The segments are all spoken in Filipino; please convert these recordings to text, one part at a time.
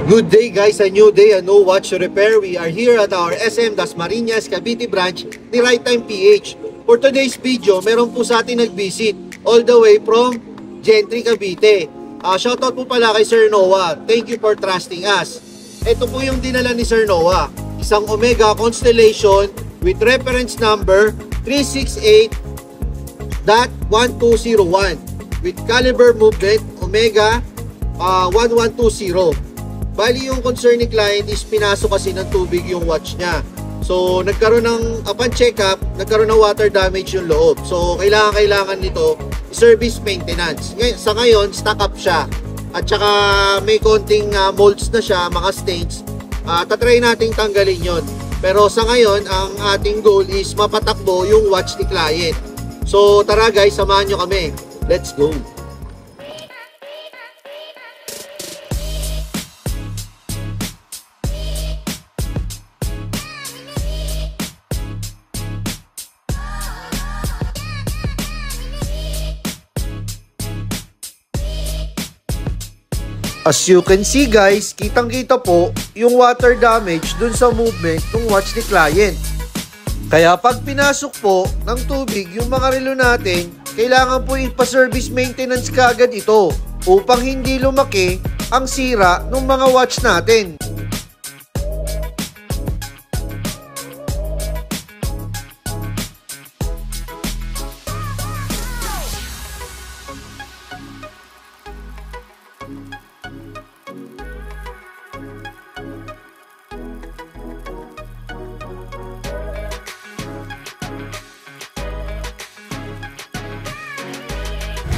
Good day guys, a new day, a no watch to repair. We are here at our SM Dasmariñas, Cavite branch ni Right Time PH. For today's video, meron po sa atin nag-visit all the way from Gentry, Cavite. Shoutout po pala kay Sir Noah. Thank you for trusting us. Ito po yung dinala ni Sir Noah. Isang Omega Constellation with reference number 368.1201 with caliber movement Omega 1120. Bali yung concern ni client is pinasok kasi ng tubig yung watch niya. So nagkaroon ng, upon check up, nagkaroon ng water damage yung loob. So kailangan nito service maintenance. Sa ngayon, stock up siya. At saka may konting molds na siya, mga stains. Tatry nating tanggalin yon. Pero sa ngayon, ang ating goal is mapatakbo yung watch ni client. So tara guys, samahan nyo kami. Let's go! As you can see guys, kitang-kita po yung water damage dun sa movement ng watch ni client. Kaya pag pinasok po ng tubig yung mga relo natin, kailangan po ipa-service maintenance kaagad ito upang hindi lumaki ang sira ng mga watch natin.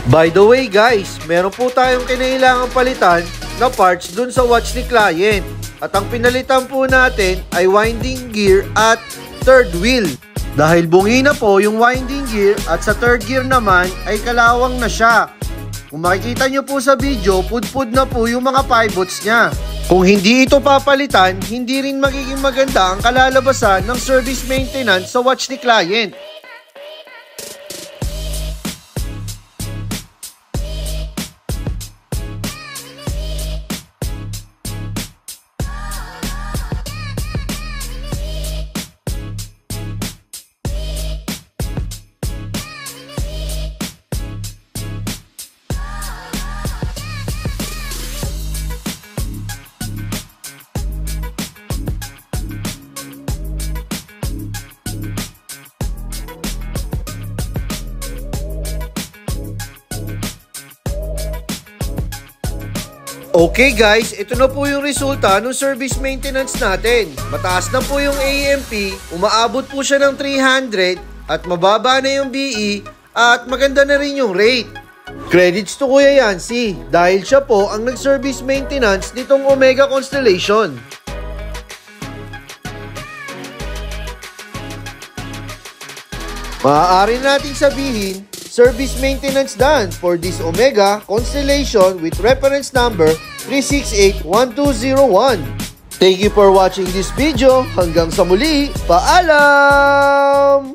By the way guys, meron po tayong kinailangang palitan na parts dun sa watch ni client. At ang pinalitan po natin ay winding gear at third wheel. Dahil bungi na po yung winding gear at sa third gear naman ay kalawang na siya. Kung makikita nyo po sa video, pudpud na po yung mga pivots niya. Kung hindi ito papalitan, hindi rin magiging maganda ang kalalabasan ng service maintenance sa watch ni client. Okay guys, ito na po yung resulta ng service maintenance natin. Mataas na po yung AMP, umaabot po siya ng 300 at mababa na yung BE at maganda na rin yung rate. Credits to Kuya Yancy dahil siya po ang nag-service maintenance nitong Omega Constellation. Maaari nating sabihin, service maintenance done for this Omega Constellation with reference number 3681201. Thank you for watching this video. Hanggang sa muli, paalam!